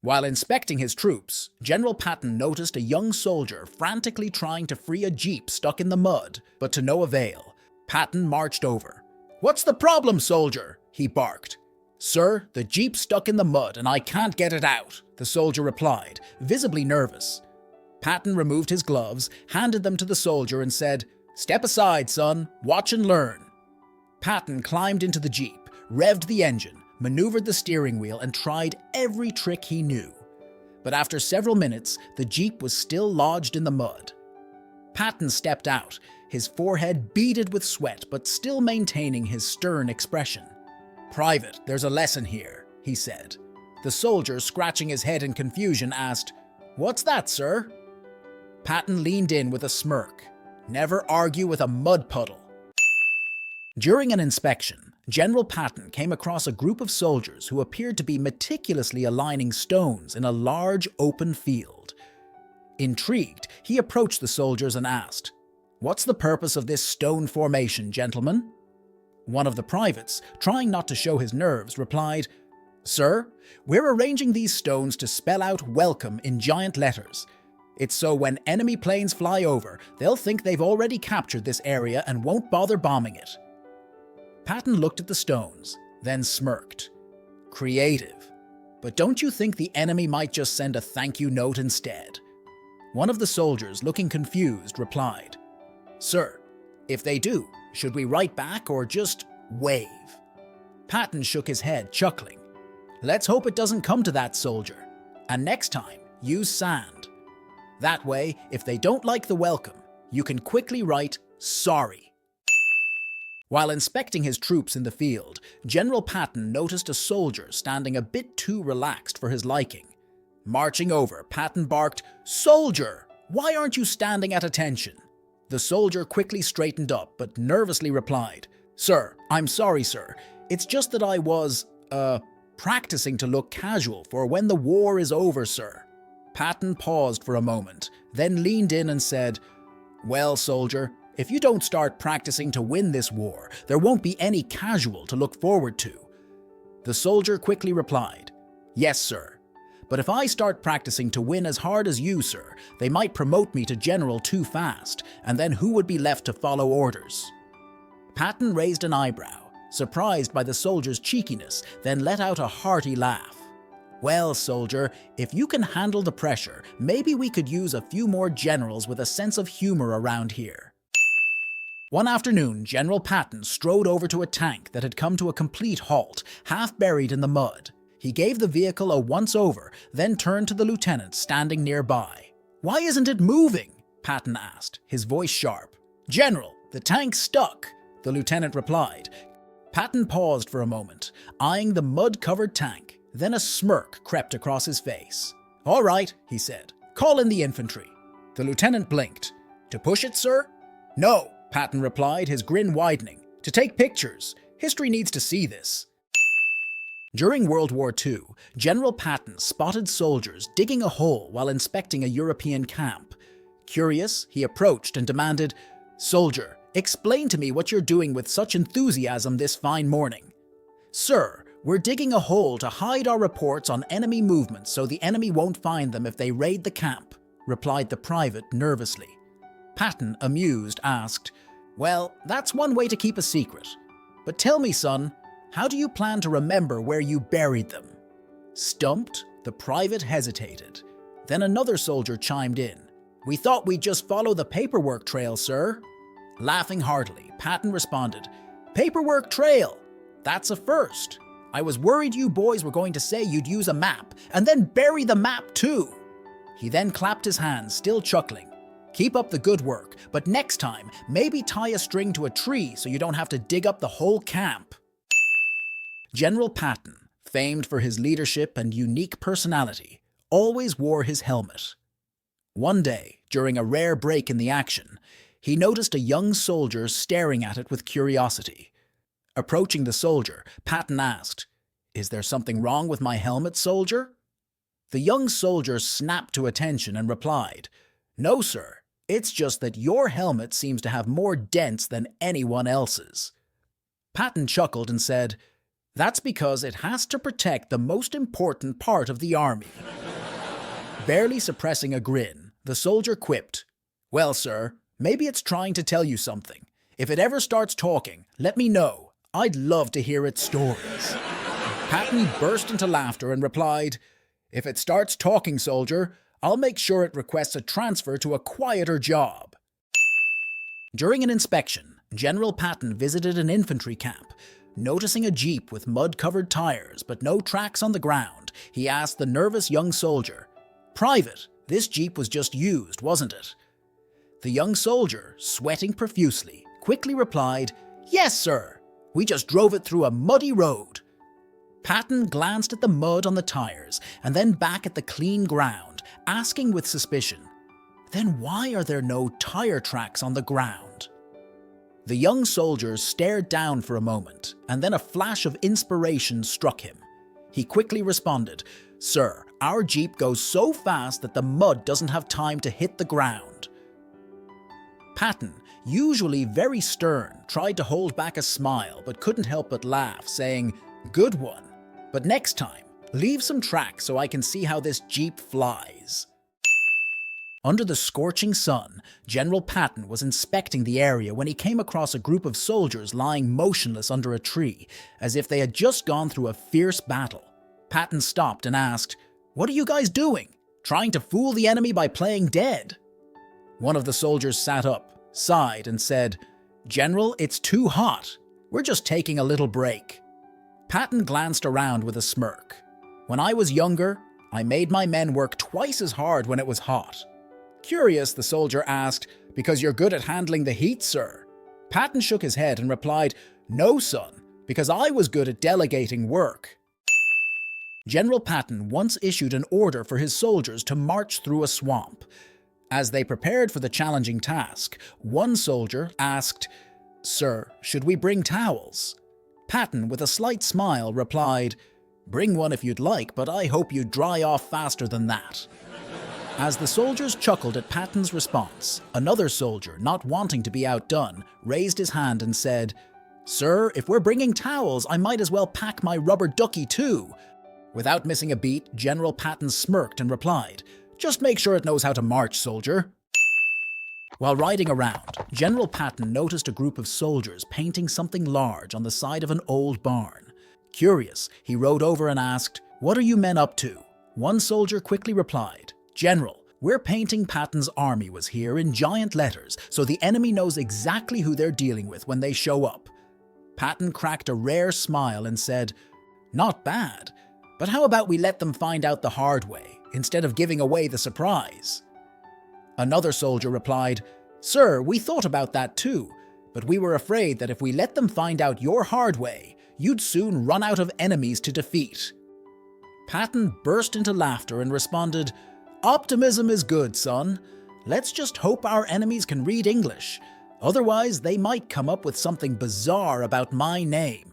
While inspecting his troops, General Patton noticed a young soldier frantically trying to free a jeep stuck in the mud, but to no avail. Patton marched over. "What's the problem, soldier?" he barked. "Sir, the jeep's stuck in the mud and I can't get it out," the soldier replied, visibly nervous. Patton removed his gloves, handed them to the soldier and said, "Step aside, son. Watch and learn." Patton climbed into the jeep, revved the engine, maneuvered the steering wheel and tried every trick he knew. But after several minutes, the jeep was still lodged in the mud. Patton stepped out, his forehead beaded with sweat but still maintaining his stern expression. "Private, there's a lesson here," he said. The soldier, scratching his head in confusion, asked, "What's that, sir?" Patton leaned in with a smirk. "Never argue with a mud puddle." During an inspection, General Patton came across a group of soldiers who appeared to be meticulously aligning stones in a large open field. Intrigued, he approached the soldiers and asked, "What's the purpose of this stone formation, gentlemen?" One of the privates, trying not to show his nerves, replied, "Sir, we're arranging these stones to spell out 'welcome' in giant letters. It's so when enemy planes fly over, they'll think they've already captured this area and won't bother bombing it." Patton looked at the stones, then smirked. "Creative. But don't you think the enemy might just send a thank you note instead?" One of the soldiers, looking confused, replied, "Sir, if they do, should we write back or just wave?" Patton shook his head, chuckling. "Let's hope it doesn't come to that, soldier. And next time, use sand. That way, if they don't like the welcome, you can quickly write, 'sorry.'" While inspecting his troops in the field, General Patton noticed a soldier standing a bit too relaxed for his liking. Marching over, Patton barked, "Soldier, why aren't you standing at attention?" The soldier quickly straightened up, but nervously replied, "Sir, I'm sorry, sir. It's just that I was, practicing to look casual for when the war is over, sir." Patton paused for a moment, then leaned in and said, "Well, soldier, if you don't start practicing to win this war, there won't be any casual to look forward to." The soldier quickly replied, "Yes, sir. But if I start practicing to win as hard as you, sir, they might promote me to general too fast, and then who would be left to follow orders?" Patton raised an eyebrow, surprised by the soldier's cheekiness, then let out a hearty laugh. "Well, soldier, if you can handle the pressure, maybe we could use a few more generals with a sense of humor around here." One afternoon, General Patton strode over to a tank that had come to a complete halt, half buried in the mud. He gave the vehicle a once-over, then turned to the lieutenant standing nearby. "Why isn't it moving?" Patton asked, his voice sharp. "General, the tank's stuck," the lieutenant replied. Patton paused for a moment, eyeing the mud-covered tank. Then a smirk crept across his face. "All right," he said. "Call in the infantry." The lieutenant blinked. "To push it, sir?" "No," Patton replied, his grin widening. "To take pictures. History needs to see this." During World War II, General Patton spotted soldiers digging a hole while inspecting a European camp. Curious, he approached and demanded, "Soldier, explain to me what you're doing with such enthusiasm this fine morning." "Sir, we're digging a hole to hide our reports on enemy movements so the enemy won't find them if they raid the camp," replied the private nervously. Patton, amused, asked, "Well, that's one way to keep a secret. But tell me, son, how do you plan to remember where you buried them?" Stumped, the private hesitated. Then another soldier chimed in. "We thought we'd just follow the paperwork trail, sir." Laughing heartily, Patton responded, "Paperwork trail? That's a first. I was worried you boys were going to say you'd use a map, and then bury the map too." He then clapped his hands, still chuckling. "Keep up the good work, but next time, maybe tie a string to a tree so you don't have to dig up the whole camp." General Patton, famed for his leadership and unique personality, always wore his helmet. One day, during a rare break in the action, he noticed a young soldier staring at it with curiosity. Approaching the soldier, Patton asked, "Is there something wrong with my helmet, soldier?" The young soldier snapped to attention and replied, "No, sir. It's just that your helmet seems to have more dents than anyone else's." Patton chuckled and said, That's because it has to protect the most important part of the army. Barely suppressing a grin, the soldier quipped, "Well, sir, maybe it's trying to tell you something. If it ever starts talking, let me know. I'd love to hear its stories." Patton burst into laughter and replied, "If it starts talking, soldier, I'll make sure it requests a transfer to a quieter job." During an inspection, General Patton visited an infantry camp. Noticing a jeep with mud-covered tires but no tracks on the ground, he asked the nervous young soldier, "Private, this jeep was just used, wasn't it?" The young soldier, sweating profusely, quickly replied, "Yes, sir. We just drove it through a muddy road." Patton glanced at the mud on the tires and then back at the clean ground, asking with suspicion, "Then why are there no tire tracks on the ground?" The young soldier stared down for a moment, and then a flash of inspiration struck him. He quickly responded, "Sir, our jeep goes so fast that the mud doesn't have time to hit the ground." Patton, usually very stern, tried to hold back a smile but couldn't help but laugh, saying, "Good one. But next time, leave some tracks so I can see how this jeep flies." Under the scorching sun, General Patton was inspecting the area when he came across a group of soldiers lying motionless under a tree, as if they had just gone through a fierce battle. Patton stopped and asked, "What are you guys doing? Trying to fool the enemy by playing dead?" One of the soldiers sat up, sighed, and said, "General, it's too hot. We're just taking a little break." Patton glanced around with a smirk. "When I was younger, I made my men work twice as hard when it was hot." Curious, the soldier asked, "Because you're good at handling the heat, sir?" Patton shook his head and replied, "No, son, because I was good at delegating work." General Patton once issued an order for his soldiers to march through a swamp. As they prepared for the challenging task, one soldier asked, "Sir, should we bring towels?" Patton, with a slight smile, replied, "Bring one if you'd like, but I hope you dry off faster than that." As the soldiers chuckled at Patton's response, another soldier, not wanting to be outdone, raised his hand and said, "Sir, if we're bringing towels, I might as well pack my rubber ducky too." Without missing a beat, General Patton smirked and replied, "Just make sure it knows how to march, soldier." While riding around, General Patton noticed a group of soldiers painting something large on the side of an old barn. Curious, he rode over and asked, "What are you men up to?" One soldier quickly replied, "General, we're painting Patton's army was here in giant letters, so the enemy knows exactly who they're dealing with when they show up." Patton cracked a rare smile and said, "Not bad, but how about we let them find out the hard way, instead of giving away the surprise?" Another soldier replied, "Sir, we thought about that too, but we were afraid that if we let them find out your hard way, you'd soon run out of enemies to defeat." Patton burst into laughter and responded, "Optimism is good, son. Let's just hope our enemies can read English. Otherwise, they might come up with something bizarre about my name."